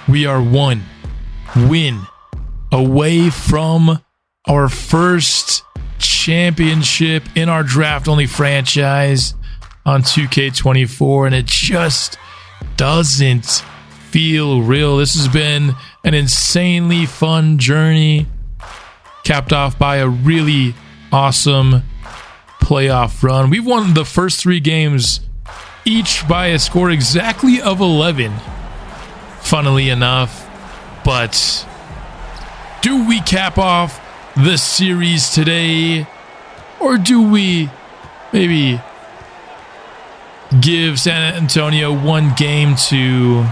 We are one win away from our first championship in our draft-only franchise on 2K24, and it just doesn't feel real. This has been an insanely fun journey, capped off by a really awesome playoff run. We've won the first 3 games, each by a score exactly of 11, funnily enough. But do we cap off the series today, or do we maybe give San Antonio one game to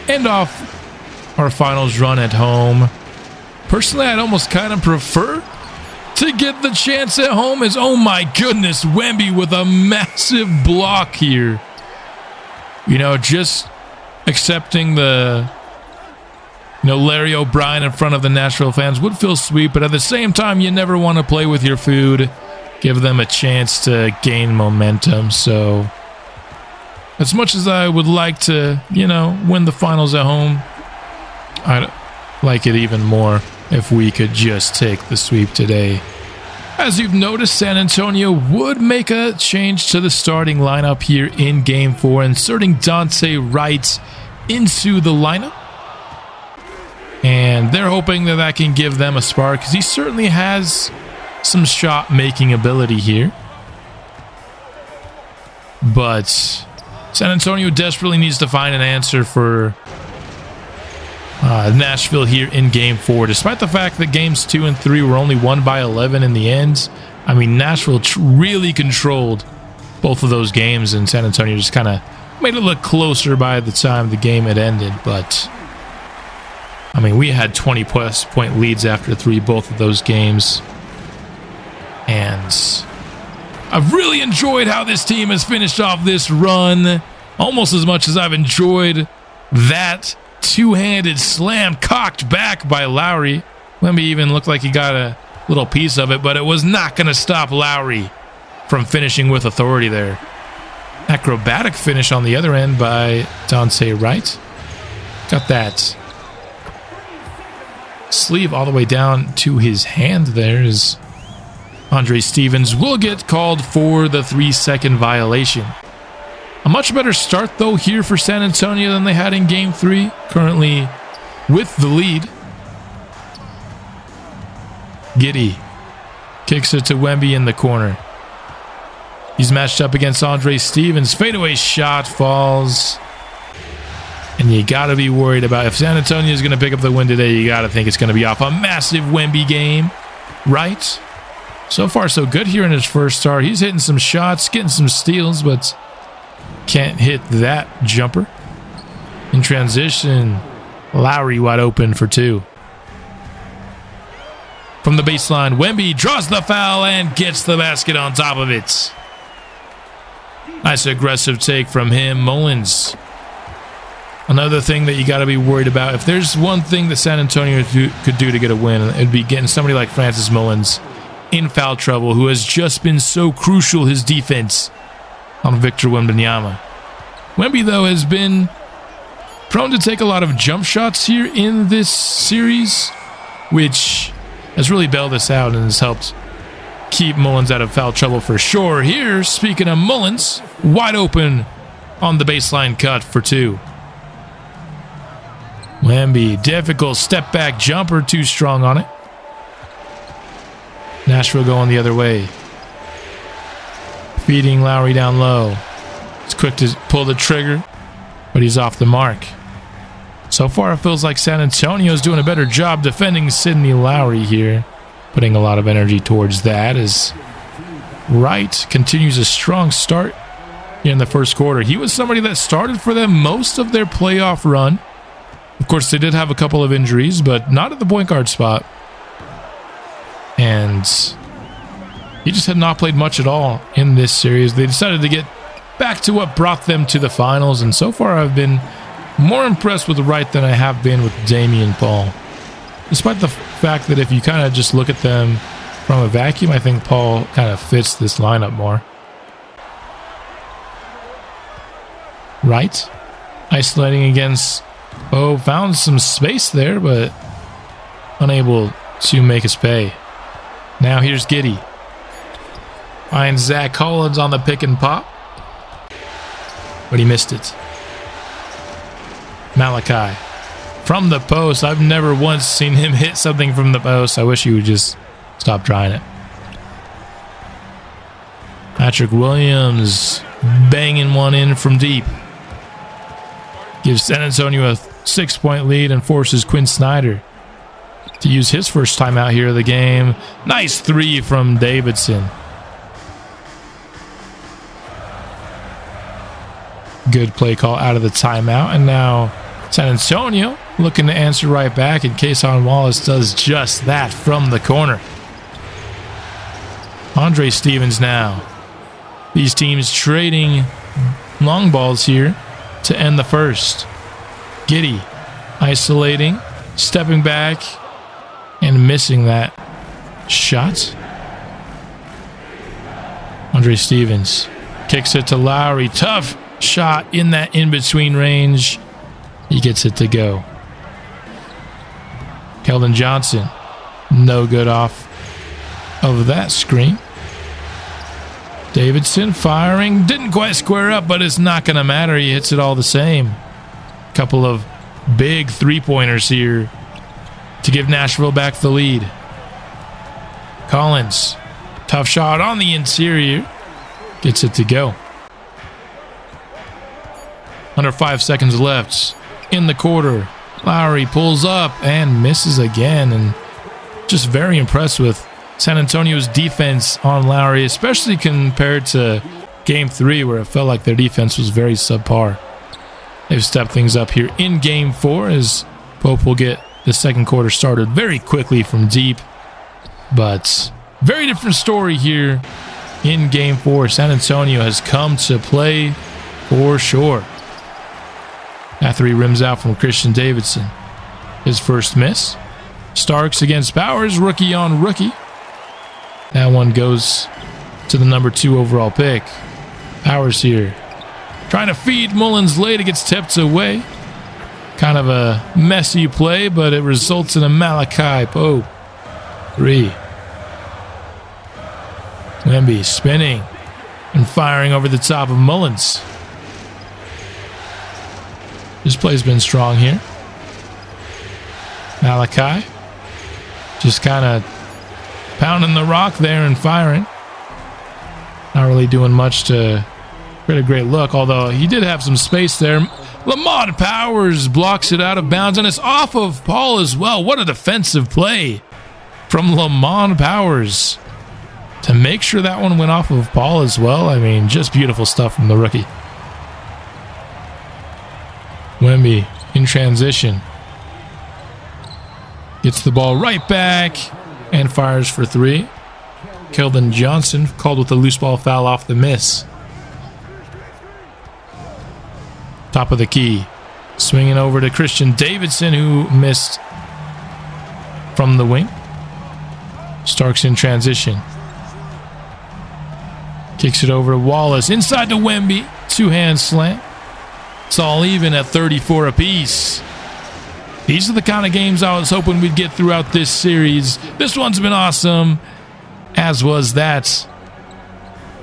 end off our finals run at home? Personally, I'd almost kind of prefer to get the chance at home, as, oh my goodness, Wemby with a massive block here. You know, just accepting the, Larry O'Brien in front of the Nashville fans would feel sweet, but at the same time, you never want to play with your food. Give them a chance to gain momentum. So, as much as I would like to, win the finals at home, I'd like it even more if we could just take the sweep today. As you've noticed, San Antonio would make a change to the starting lineup here in Game 4, inserting Dante Wright into the lineup. And they're hoping that that can give them a spark, because he certainly has some shot-making ability here. But San Antonio desperately needs to find an answer for Nashville here in Game 4. Despite the fact that Games 2 and 3 were only won by 11 in the end, I mean, Nashville really controlled both of those games, and San Antonio just kind of made it look closer by the time the game had ended. But, I mean, we had 20-plus point leads after both of those games. And I've really enjoyed how this team has finished off this run, almost as much as I've enjoyed that two-handed slam cocked back by Lowry. Wemby even looked like he got a little piece of it, but it was not going to stop Lowry from finishing with authority there. Acrobatic finish on the other end by Dante Wright. Got that sleeve all the way down to his hand there, as Andre Stevens will get called for the 3-second violation. A much better start, though, here for San Antonio than they had in Game 3. Currently with the lead. Giddey kicks it to Wemby in the corner. He's matched up against Andre Stevens. Fadeaway shot falls. And you got to be worried about, if San Antonio is going to pick up the win today, you got to think it's going to be off a massive Wemby game, right? So far, so good here in his first start. He's hitting some shots, getting some steals, but can't hit that jumper. In transition, Lowry wide open for 2. From the baseline, Wemby draws the foul and gets the basket on top of it. Nice aggressive take from him. Mullins. Another thing that you got to be worried about, if there's one thing that San Antonio could do to get a win, it'd be getting somebody like Francis Mullins in foul trouble, who has just been so crucial, his defense on Victor Wembanyama. Wemby, though, has been prone to take a lot of jump shots here in this series, which has really bailed us out and has helped keep Mullins out of foul trouble for sure. Here, speaking of Mullins, wide open on the baseline cut for 2. Wemby, difficult step back jumper, too strong on it. Nashville going the other way. Feeding Lowry down low. It's quick to pull the trigger, but he's off the mark. So far, it feels like San Antonio is doing a better job defending Sidney Lowry here. Putting a lot of energy towards that as Wright continues a strong start here in the first quarter. He was somebody that started for them most of their playoff run. Of course, they did have a couple of injuries, but not at the point guard spot. And he just had not played much at all in this series. They decided to get back to what brought them to the finals, and so far I've been more impressed with Wright than I have been with Damian Paul. Despite the fact that if you kind of just look at them from a vacuum, I think Paul kind of fits this lineup more. Wright isolating against Oh, found some space there, but unable to make us pay. Now here's Giddy. Finds Zach Collins on the pick and pop. But he missed it. Malachi. From the post. I've never once seen him hit something from the post. I wish he would just stop trying it. Patrick Williams banging one in from deep. Gives San Antonio a 6-point lead and forces Quinn Snyder to use his first timeout here of the game. Nice three from Davidson. Good play call out of the timeout. And now San Antonio looking to answer right back, and Kason Wallace does just that from the corner. Andre Stevens now. These teams trading long balls here to end the first. Giddy isolating, stepping back, and missing that shot. Andre Stevens kicks it to Lowry. Tough shot in that in-between range. He gets it to go. Keldon Johnson, no good off of that screen. Davidson firing. Didn't quite square up, but it's not going to matter. He hits it all the same. Couple of big three-pointers here to give Nashville back the lead. Collins, tough shot on the interior. Gets it to go. Under 5 seconds left in the quarter. Lowry pulls up and misses again. And just very impressed with San Antonio's defense on Lowry, especially compared to Game 3, where it felt like their defense was very subpar. They've stepped things up here in Game 4 as Pope will get the second quarter started very quickly from deep. But very different story here in Game 4. San Antonio has come to play for sure. That three rims out from Christian Davidson. His first miss. Starks against Powers, rookie on rookie. That one goes to the number 2 overall pick. Powers here. Trying to feed Mullins late. It gets tipped away. Kind of a messy play, but it results in a Malachi Pope 3. Wemby spinning and firing over the top of Mullins. This play's been strong here. Malachi just kind of pounding the rock there and firing. Not really doing much to create a great look, although he did have some space there. Lamont Powers blocks it out of bounds, and it's off of Paul as well. What a defensive play from Lamont Powers to make sure that one went off of Paul as well. I mean, just beautiful stuff from the rookie. Wemby in transition. Gets the ball right back and fires for 3. Keldon Johnson called with a loose ball foul off the miss. Top of the key. Swinging over to Christian Davidson, who missed from the wing. Starks in transition. Kicks it over to Wallace. Inside to Wemby. 2-hand slam. It's all even at 34 apiece. These are the kind of games I was hoping we'd get throughout this series. This one's been awesome, as was that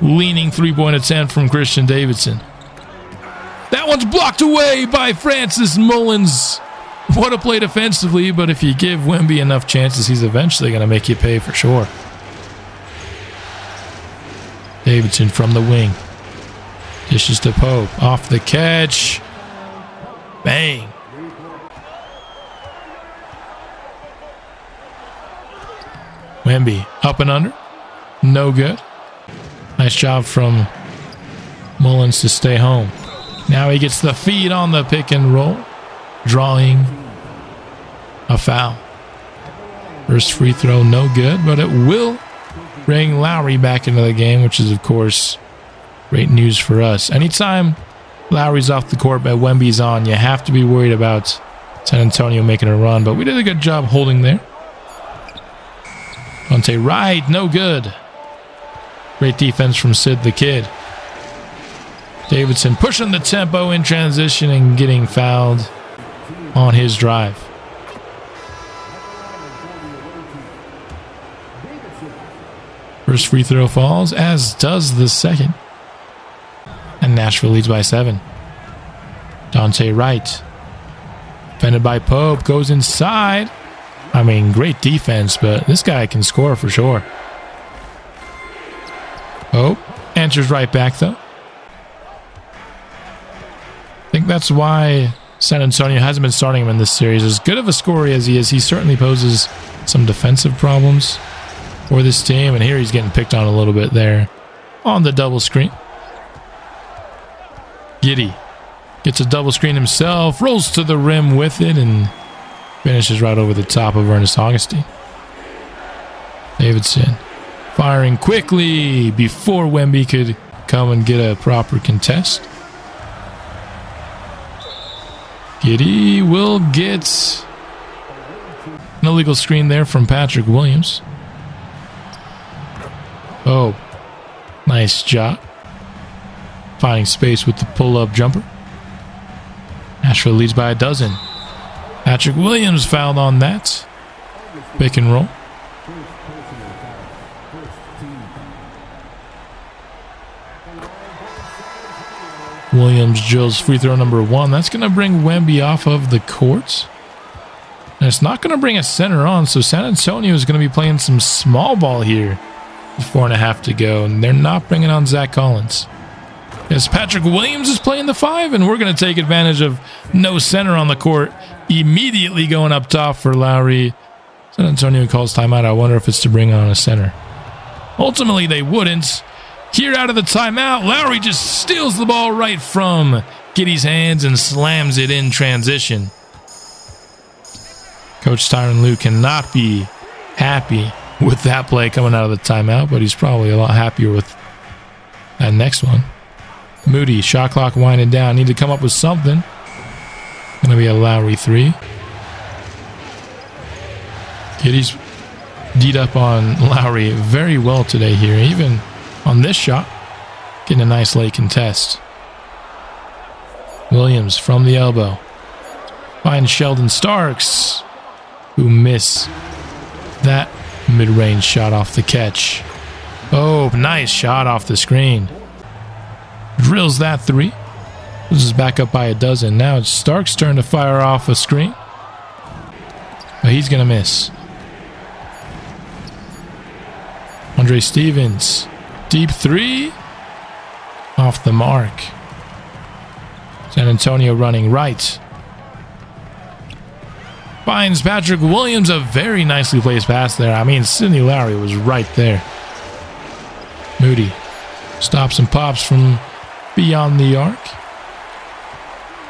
leaning three-point attempt from Christian Davidson. That one's blocked away by Francis Mullins. What a play defensively, but if you give Wemby enough chances, he's eventually going to make you pay for sure. Davidson from the wing. Dishes to Pope. Off the catch. Bang. Wemby up and under. No good. Nice job from Mullins to stay home. Now he gets the feed on the pick and roll, drawing a foul. First free throw, no good, but it will bring Lowry back into the game, which is, of course, great news for us. Anytime Lowry's off the court but Wemby's on, you have to be worried about San Antonio making a run, but we did a good job holding there. Monte Wright, no good. Great defense from Sid the Kid. Davidson pushing the tempo in transition and getting fouled on his drive. First free throw falls, as does the second. And Nashville leads by 7. Dante Wright. Defended by Pope. Goes inside. I mean, great defense, but this guy can score for sure. Pope answers right back, though. I think that's why San Antonio hasn't been starting him in this series. As good of a scorer as he is, he certainly poses some defensive problems for this team. And here he's getting picked on a little bit there on the double screen. Giddey gets a double screen himself, rolls to the rim with it, and finishes right over the top of Ernest Augustine. Davidson firing quickly before Wemby could come and get a proper contest. Giddey will get an illegal screen there from Patrick Williams. Oh, nice job. Finding space with the pull-up jumper. Nashville leads by 12. Patrick Williams fouled on that. Pick and roll. Williams drills free throw number 1. That's going to bring Wemby off of the court. And it's not going to bring a center on, so San Antonio is going to be playing some small ball here. 4.5 to go, and they're not bringing on Zach Collins. As Patrick Williams is playing the 5, and we're going to take advantage of no center on the court. Immediately going up top for Lowry. San Antonio calls timeout. I wonder if it's to bring on a center. Ultimately, they wouldn't. Here out of the timeout, Lowry just steals the ball right from Giddey's hands and slams it in transition. Coach Tyronn Lue cannot be happy with that play coming out of the timeout, but he's probably a lot happier with that next one. Moody, shot clock winding down. Need to come up with something. Going to be a Lowry 3. Giddey's D'd up on Lowry very well today here. Even on this shot, getting a nice late contest. Williams from the elbow. Finds Sheldon Starks, who missed that mid-range shot off the catch. Oh, nice shot off the screen. Drills that 3. This is back up by 12. Now it's Stark's turn to fire off a screen. But he's going to miss. Andre Stevens. Deep 3. Off the mark. San Antonio running right. Finds Patrick Williams. A very nicely placed pass there. I mean, Sidney Lowry was right there. Moody stops and pops from beyond the arc,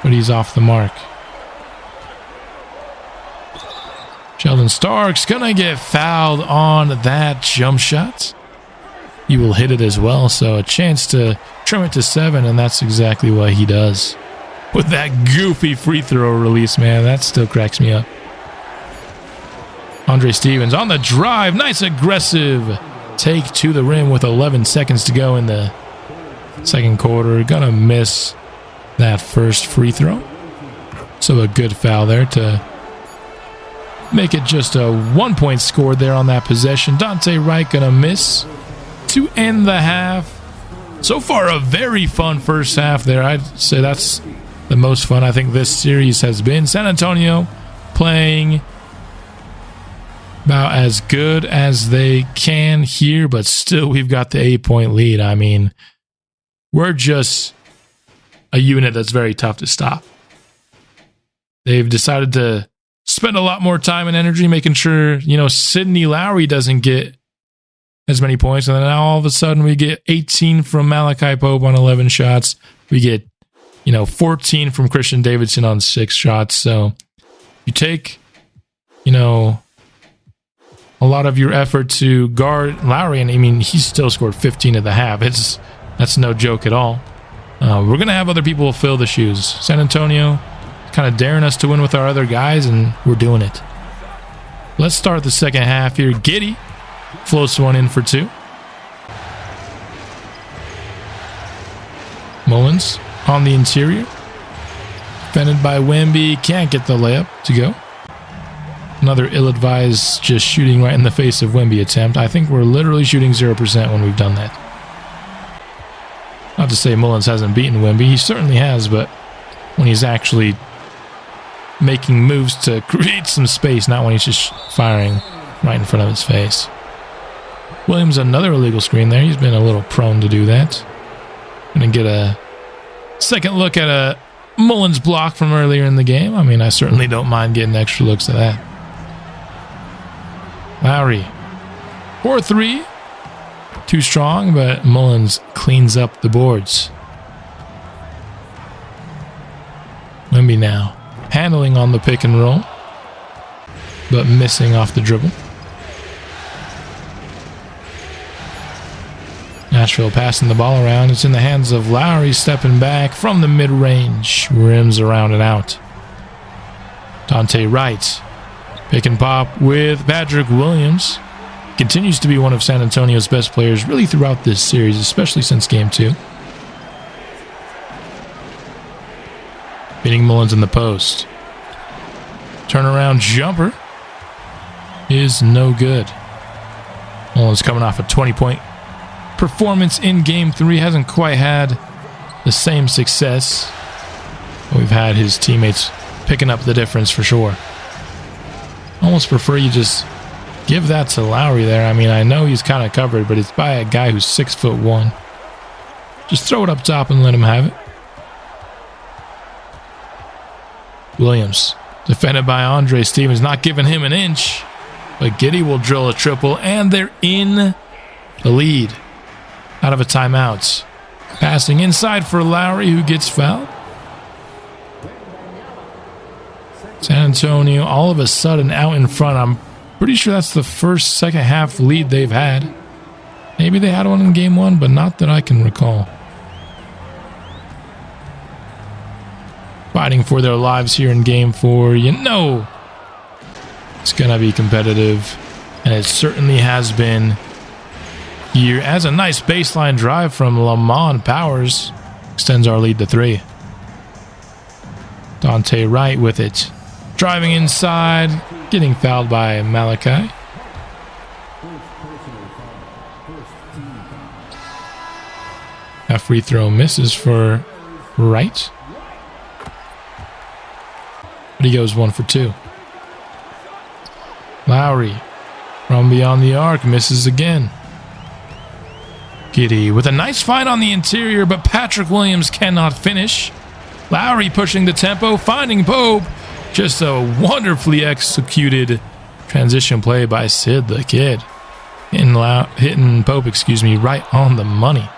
but he's off the mark. Sheldon Starks gonna get fouled on that jump shot. He will hit it as well, so a chance to trim it to 7, and that's exactly what he does. With that goofy free throw release, man, that still cracks me up. Andre Stevens on the drive. Nice aggressive take to the rim with 11 seconds to go in the second quarter. Gonna miss that first free throw. So a good foul there to make it just a 1-point score there on that possession. Dante Wright gonna miss to end the half. So far, a very fun first half there. I'd say that's the most fun I think this series has been. San Antonio playing about as good as they can here, but still we've got the 8-point lead. I mean, we're just a unit that's very tough to stop. They've decided to spend a lot more time and energy making sure, Sidney Lowry doesn't get as many points. And then now all of a sudden we get 18 from Malachi Pope on 11 shots. We get, 14 from Christian Davidson on 6 shots. So you take, a lot of your effort to guard Lowry, and I mean, he still scored 15 at the half. That's no joke at all. We're going to have other people fill the shoes. San Antonio kind of daring us to win with our other guys, and we're doing it. Let's start the second half here. Giddey floats one in for 2. Mullins on the interior. Defended by Wemby. Can't get the layup to go. Another ill-advised just shooting right in the face of Wemby attempt. I think we're literally shooting 0% when we've done that. Not to say Mullins hasn't beaten Wemby. He certainly has, but when he's actually making moves to create some space, not when he's just firing right in front of his face. Williams, another illegal screen there. He's been a little prone to do that. Gonna get a second look at a Mullins block from earlier in the game. I mean, I certainly don't mind getting extra looks at that. Lowry, 4-3. Too strong, but Mullins cleans up the boards. Wemby now handling on the pick and roll, but missing off the dribble. Nashville passing the ball around. It's in the hands of Lowry, stepping back from the mid-range. Rims around and out. Dante Wright. Pick and pop with Patrick Williams. Continues to be one of San Antonio's best players really throughout this series, especially since Game 2. Beating Mullins in the post. Turnaround jumper is no good. Mullins coming off a 20-point performance in Game 3. Hasn't quite had the same success. We've had his teammates picking up the difference for sure. Almost prefer you just give that to Lowry there. I mean, I know he's kind of covered, but it's by a guy who's 6'1". Just throw it up top and let him have it. Williams, defended by Andre Stevens, not giving him an inch. But Giddey will drill a triple, and they're in the lead. Out of a timeout. Passing inside for Lowry, who gets fouled. San Antonio all of a sudden out in front. I'm pretty sure that's the first second half lead they've had. Maybe they had one in Game 1, but not that I can recall. Fighting for their lives here in Game 4. You know it's going to be competitive, and it certainly has been here. As a nice baseline drive from Lamont Powers extends our lead to 3. Dante Wright with it. Driving inside, getting fouled by Malachi. A free throw misses for Wright. But he goes 1 for 2. Lowry from beyond the arc misses again. Giddey with a nice find on the interior, but Patrick Williams cannot finish. Lowry pushing the tempo, finding Pope. Just a wonderfully executed transition play by Sid the Kid. Hitting Pope, right on the money.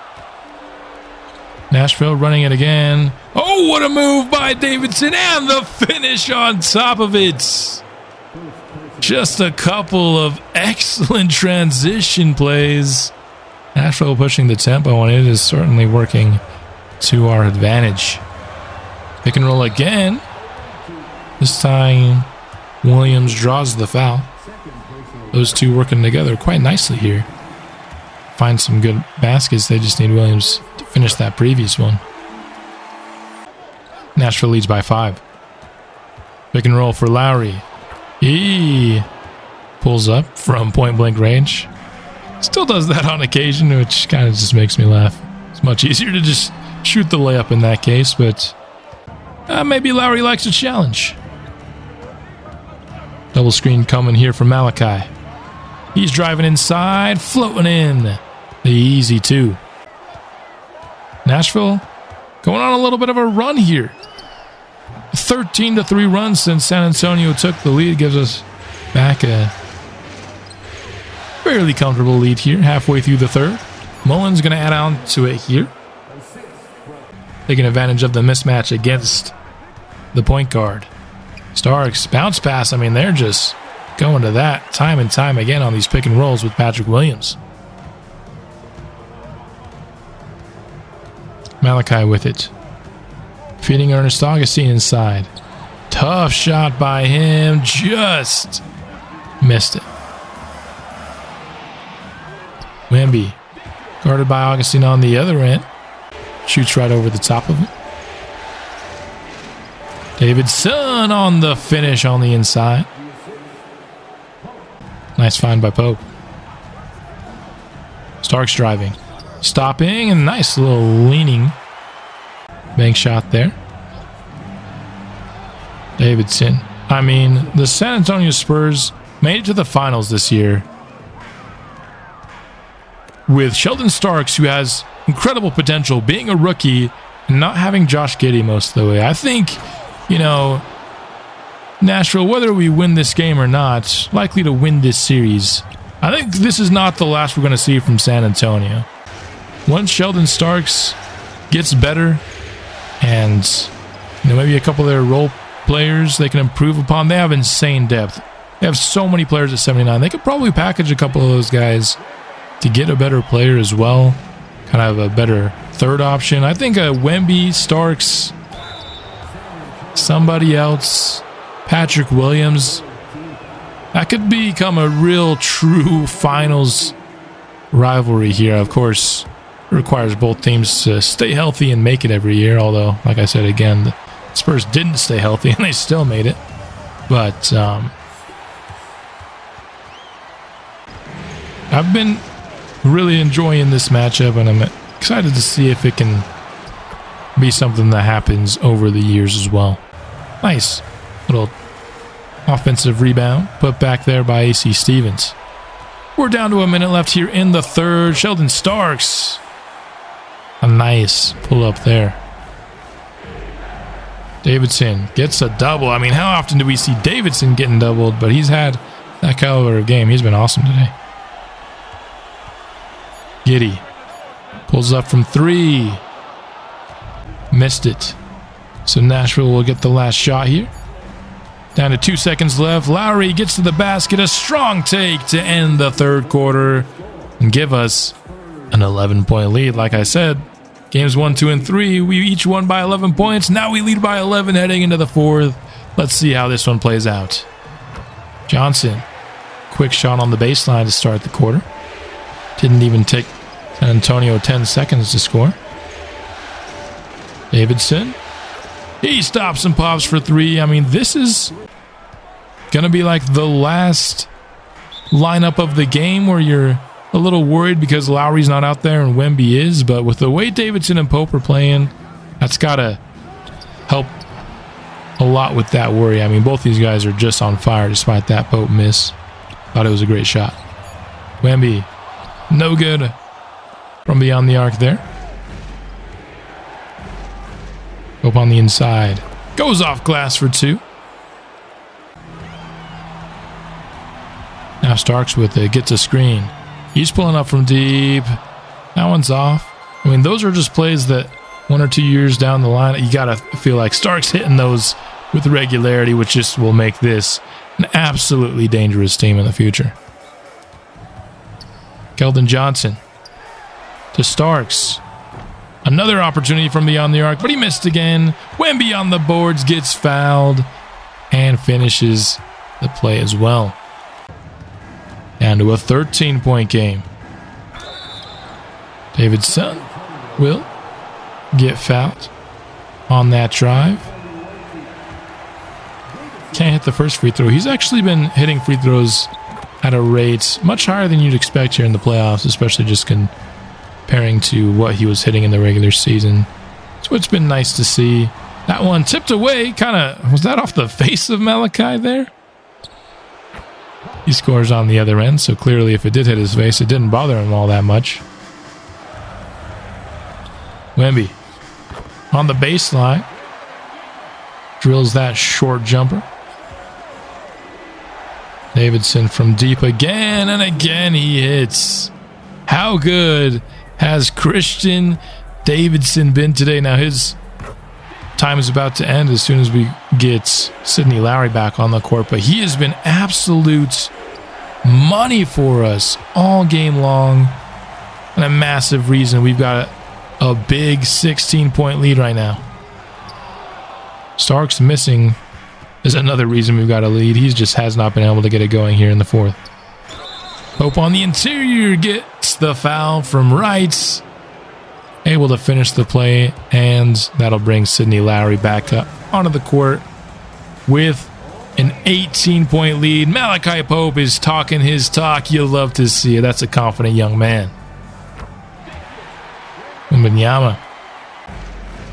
Nashville running it again. Oh, what a move by Davidson, and the finish on top of it. Just a couple of excellent transition plays. Nashville pushing the tempo, and it is certainly working to our advantage. Pick and roll again. This time, Williams draws the foul. Those two working together quite nicely here. Find some good baskets. They just need Williams to finish that previous one. Nashville leads by 5. Pick and roll for Lowry. He pulls up from point-blank range. Still does that on occasion, which kind of just makes me laugh. It's much easier to just shoot the layup in that case, but maybe Lowry likes a challenge. Double screen coming here from Malachi. He's driving inside, floating in. The easy 2. Nashville going on a little bit of a run here. 13-3 run since San Antonio took the lead. Gives us back a fairly comfortable lead here, halfway through the third. Mullins going to add on to it here. Taking advantage of the mismatch against the point guard. Starks, bounce pass. I mean, they're just going to that time and time again on these pick and rolls with Patrick Williams. Malachi with it. Feeding Ernest Augustine inside. Tough shot by him. Just missed it. Wemby, guarded by Augustine on the other end. Shoots right over the top of it. Davidson on the finish on the inside. Nice find by Pope. Starks driving. Stopping, and nice little leaning bank shot there. Davidson. I mean, the San Antonio Spurs made it to the finals this year with Sheldon Starks, who has incredible potential, being a rookie and not having Josh Giddey most of the way. I think, Nashville, whether we win this game or not, likely to win this series. I think this is not the last we're going to see from San Antonio. Once Sheldon Starks gets better and maybe a couple of their role players they can improve upon, they have insane depth. They have so many players at 79. They could probably package a couple of those guys to get a better player as well. Kind of a better third option. I think Wemby, Starks, somebody else, Patrick Williams. That could become a real true finals rivalry here. Of course, it requires both teams to stay healthy and make it every year. Although, like I said again, the Spurs didn't stay healthy and they still made it. But I've been really enjoying this matchup, and I'm excited to see if it can be something that happens over the years as well. Nice little offensive rebound put back there by A.C. Stevens. We're down to a minute left here in the third. Sheldon Starks. A nice pull up there. Davidson gets a double. I mean, how often do we see Davidson getting doubled? But he's had that caliber of game. He's been awesome today. Giddey pulls up from three. Missed it. So Nashville will get the last shot here. Down to 2 seconds left. Lowry gets to the basket. A strong take to end the third quarter and give us an 11-point lead. Like I said, games 1, 2, and 3, we each won by 11 points. Now we lead by 11 heading into the fourth. Let's see how this one plays out. Johnson, quick shot on the baseline to start the quarter. Didn't even take San Antonio 10 seconds to score. Davidson. He stops and pops for three. I mean, this is going to be like the last lineup of the game where you're a little worried because Lowry's not out there and Wemby is. But with the way Davidson and Pope are playing, that's got to help a lot with that worry. I mean, both these guys are just on fire despite that Pope miss. Thought it was a great shot. Wemby, no good from beyond the arc there. Pope on the inside. Goes off glass for two. Now Starks with it. Gets a screen. He's pulling up from deep. That one's off. I mean, those are just plays that 1 or 2 years down the line, you got to feel like Starks hitting those with regularity, which just will make this an absolutely dangerous team in the future. Keldon Johnson to Starks. Another opportunity from beyond the arc, but he missed again. Wemby on the boards, gets fouled, and finishes the play as well. Down to a 13-point game. Davidson will get fouled on that drive. Can't hit the first free throw. He's actually been hitting free throws at a rate much higher than you'd expect here in the playoffs, especially just comparing to what he was hitting in the regular season. So it's been nice to see. That one tipped away, was that off the face of Malachi there? He scores on the other end, so clearly if it did hit his face, it didn't bother him all that much. Wemby on the baseline. Drills that short jumper. Davidson from deep again, and again he hits. How good has Christian Davidson been today? Now his time is about to end as soon as we get Sidney Lowry back on the court, but he has been absolute money for us all game long, and a massive reason we've got a big 16-point lead right now. Starks missing is another reason we've got a lead. He just has not been able to get it going here in the fourth. Pope on the interior gets the foul from Wright. Able to finish the play, and that'll bring Sidney Lowry back up onto the court with an 18-point lead. Malachi Pope is talking his talk. You'll love to see it. That's a confident young man. Wembanyama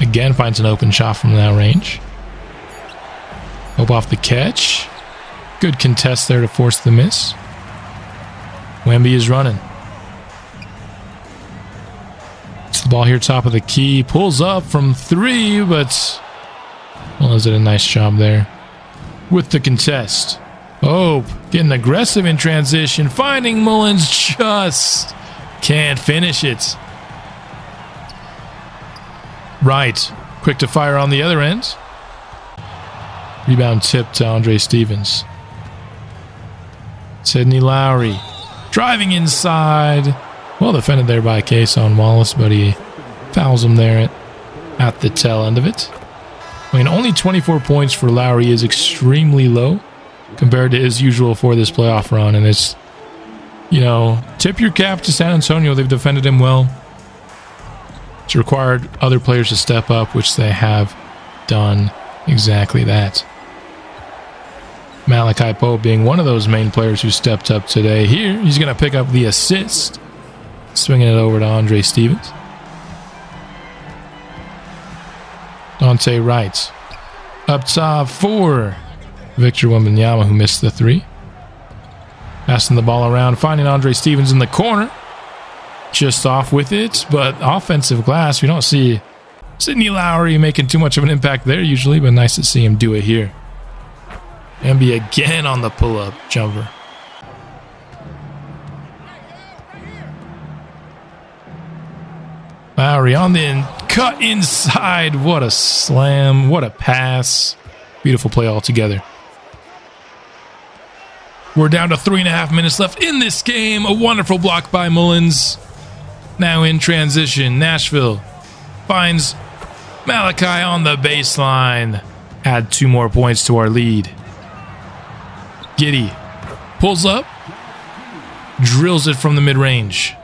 again finds an open shot from that range. Pope off the catch. Good contest there to force the miss. Wemby is running. It's the ball here, top of the key. Pulls up from 3, but Mullins did a nice job there with the contest. Pope getting aggressive in transition. Finding Mullins, just can't finish it. Right. Quick to fire on the other end. Rebound tip to Andre Stevens. Sidney Lowry driving inside. Well defended there by Kason Wallace, but he fouls him there at the tail end of it. I mean, only 24 points for Lowry is extremely low compared to his usual for this playoff run. And it's, you know, tip your cap to San Antonio. They've defended him well. It's required other players to step up, which they have done exactly that. Malachi Pope being one of those main players who stepped up today. Here, he's going to pick up the assist. Swinging it over to Andre Stevens. Dante Wright up top for Victor Wembanyama, who missed the 3. Passing the ball around, finding Andre Stevens in the corner. Just off with it, but offensive glass. We don't see Sidney Lowry making too much of an impact there usually, but nice to see him do it here. Embiid again on the pull-up jumper. Lowry on the cut inside. What a slam. What a pass. Beautiful play altogether. We're down to 3.5 minutes left in this game. A wonderful block by Mullins. Now in transition, Nashville finds Malachi on the baseline. Add 2 more points to our lead. Giddey pulls up, drills it from the mid-range.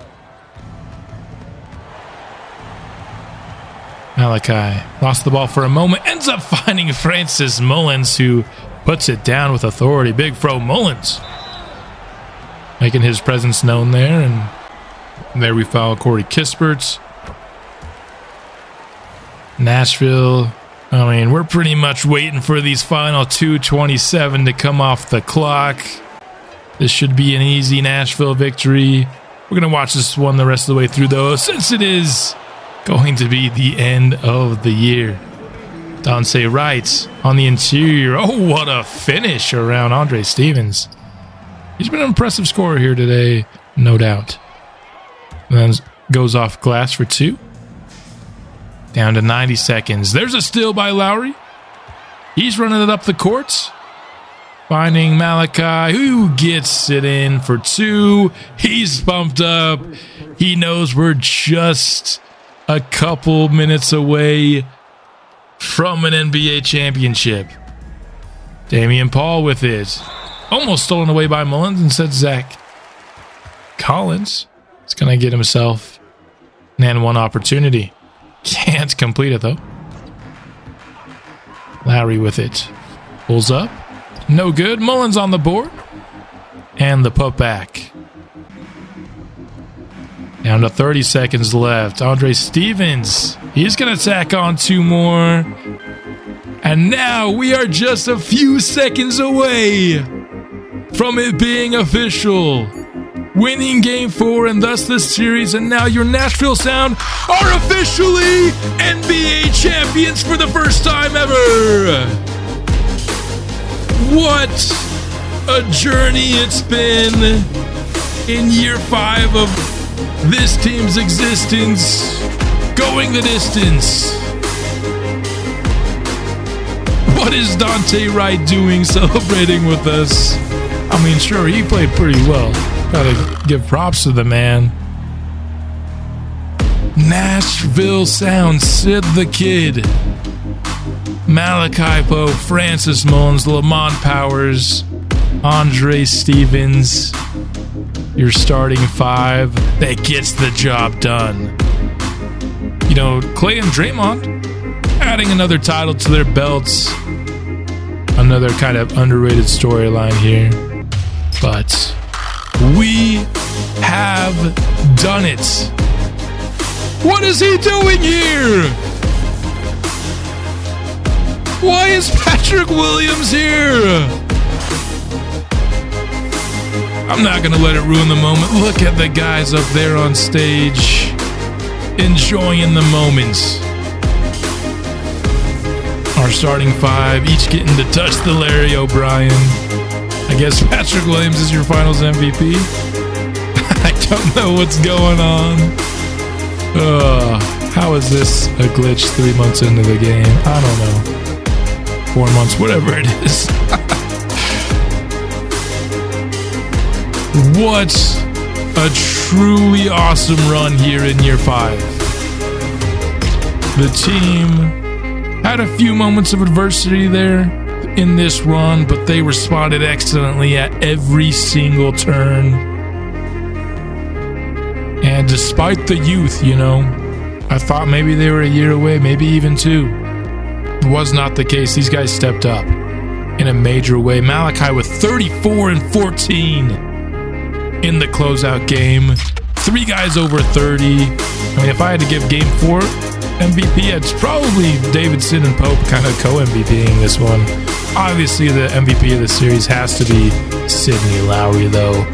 Malachi lost the ball for a moment, ends up finding Francis Mullins, who puts it down with authority. Big Fro Mullins making his presence known there, and there we foul Corey Kispert. Nashville, I mean, we're pretty much waiting for these final 2:27 to come off the clock. This should be an easy Nashville victory. We're going to watch this one the rest of the way through, though, since it is going to be the end of the year. Dante Wright on the interior. Oh, what a finish around Andre Stevens. He's been an impressive scorer here today, no doubt. And then goes off glass for 2. Down to 90 seconds. There's a steal by Lowry. He's running it up the court. Finding Malachi, who gets it in for 2. He's pumped up. He knows we're just a couple minutes away from an NBA championship. Damian Paul with it. Almost stolen away by Mullins. Instead, Zach Collins is going to get himself an N1 opportunity. Can't complete it, though. Lowry with it. Pulls up. No good. Mullins on the board. And the putback. Down to 30 seconds left. Andre Stevens. He's going to tack on 2 more. And now we are just a few seconds away from it being official. Winning Game 4 and thus the series. And now your Nashville Sound are officially NBA champions for the first time ever. What a journey it's been in year 5 of this team's existence, going the distance. What is Dante Wright doing celebrating with us? I mean, sure, he played pretty well. Gotta give props to the man. Nashville Sound, Sid the Kid, Malachi Pope, Francis Mullins, Lamont Powers, Andre Stevens. Your starting 5 that gets the job done. You know, Clay and Draymond adding another title to their belts Another kind of underrated storyline here. But we have done it. What is he doing here? Why is Patrick Williams here? I'm not going to let it ruin the moment. Look at the guys up there on stage, enjoying the moments. Our starting five, each getting to touch the Larry O'Brien. I guess Patrick Williams is your finals MVP. I don't know what's going on. How is this a glitch 3 months into the game? I don't know. 4 months, whatever it is. What a truly awesome run here in year 5. The team had a few moments of adversity there in this run, but they responded excellently at every single turn. And despite the youth, I thought maybe they were a year away, maybe even 2. It was not the case. These guys stepped up in a major way. Malachi with 34 and 14 in the closeout game. 3 guys over 30. I mean, if I had to give game 4 MVP, it's probably Davidson and Pope kind of co-MVPing this one. Obviously, the MVP of the series has to be Sidney Lowry, though.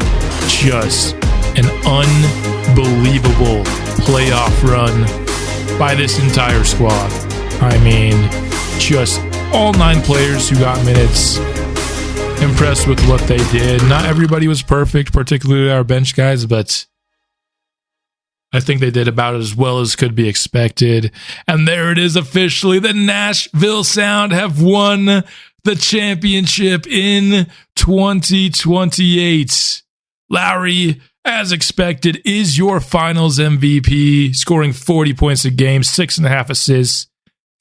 Just an unbelievable playoff run by this entire squad. I mean, just all 9 players who got minutes. Impressed with what they did. Not everybody was perfect, particularly our bench guys, but I think they did about as well as could be expected. And there it is officially. The Nashville Sound have won the championship in 2028. Lowry, as expected, is your finals MVP, scoring 40 points a game, 6.5 assists,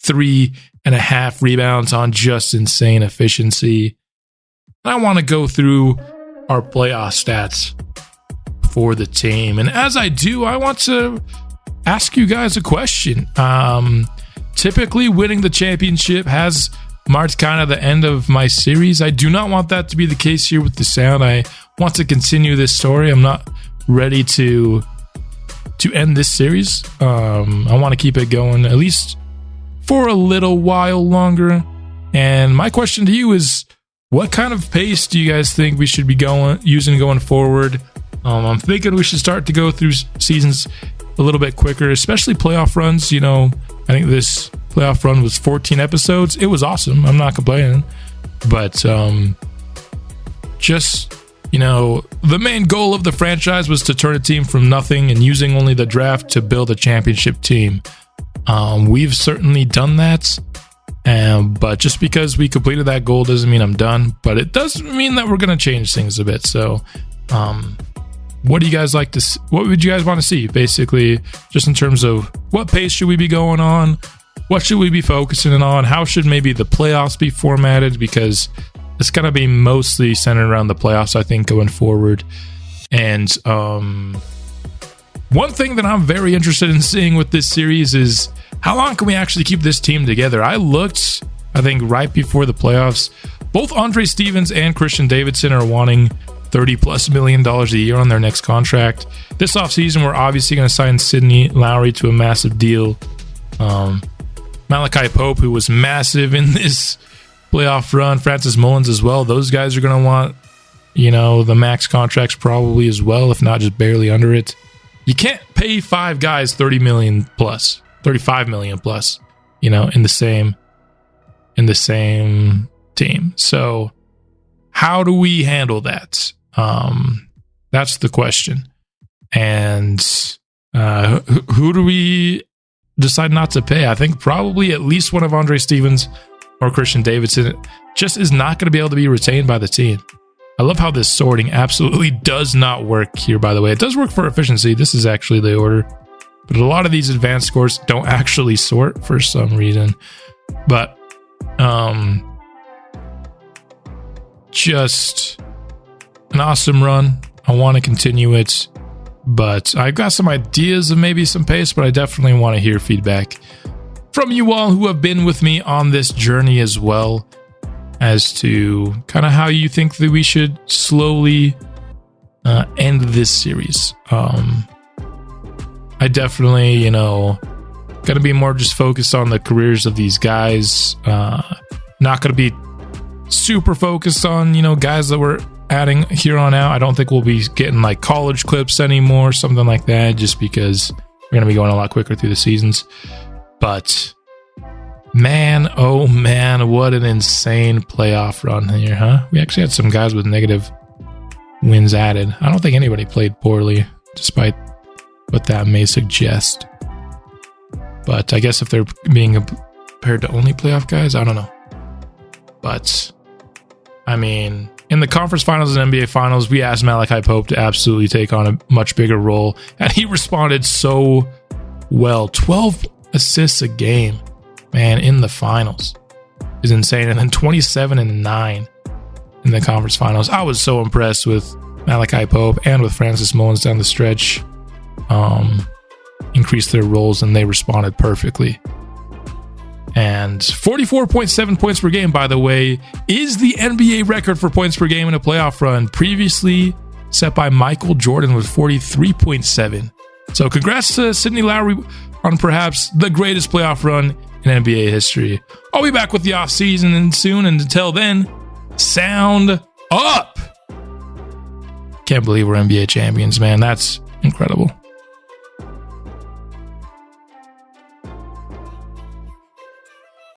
3.5 rebounds on just insane efficiency. I want to go through our playoff stats for the team. And as I do, I want to ask you guys a question. Typically, winning the championship has marked kind of the end of my series. I do not want that to be the case here with the Sound. I want to continue this story. I'm not ready to end this series. I want to keep it going at least for a little while longer. And my question to you is, what kind of pace do you guys think we should be using going forward? I'm thinking we should start to go through seasons a little bit quicker, especially playoff runs. I think this playoff run was 14 episodes. It was awesome. I'm not complaining. But the main goal of the franchise was to turn a team from nothing and using only the draft to build a championship team. We've certainly done that. But just because we completed that goal doesn't mean I'm done. But it does mean that we're going to change things a bit. So, what do you guys like to? What would you guys want to see? Basically, just in terms of what pace should we be going on? What should we be focusing on? How should maybe the playoffs be formatted? Because it's going to be mostly centered around the playoffs, I think, going forward. And one thing that I'm very interested in seeing with this series is how long can we actually keep this team together? I looked, I think, right before the playoffs. Both Andre Stevens and Christian Davidson are wanting $30+ million a year on their next contract. This offseason, we're obviously going to sign Sidney Lowry to a massive deal. Malachi Pope, who was massive in this playoff run, Francis Mullins as well. Those guys are going to want, the max contracts probably as well, if not just barely under it. You can't pay 5 guys $30 million plus, $35 million plus, in the same team. So how do we handle that? That's the question. And who do we decide not to pay? I think probably at least one of Andre Stevens or Christian Davidson just is not going to be able to be retained by the team. I love how this sorting absolutely does not work here, by the way. It does work for efficiency. This is actually the order. But a lot of these advanced scores don't actually sort for some reason. But just an awesome run. I want to continue it. But I've got some ideas of maybe some pace, but I definitely want to hear feedback from you all who have been with me on this journey as well. as to kind of how you think that we should slowly end this series. I definitely, you know, gonna be more just focused on the careers of these guys. Not gonna be super focused on, you know, guys that we're adding here on out. I don't think we'll be getting like college clips anymore, something like that, just because we're gonna be going a lot quicker through the seasons. But man, oh man, what an insane playoff run here, huh? We actually had some guys with negative wins added. I don't think anybody played poorly, despite what that may suggest. But I guess if they're being compared to only playoff guys, I don't know. But, I mean, in the conference finals and NBA finals, we asked Malachi Pope to absolutely take on a much bigger role, and he responded so well. 12 assists a game, man, in the finals is insane. And then 27 and 9 in the conference finals. I was so impressed with Malachi Pope and with Francis Mullins down the stretch. Increased their roles, and they responded perfectly. And 44.7 points per game, by the way, is the NBA record for points per game in a playoff run, previously set by Michael Jordan with 43.7. So congrats to Sidney Lowry on perhaps the greatest playoff run in NBA history. I'll be back with the offseason soon, and until then, sound up! Can't believe we're NBA champions, man. That's incredible.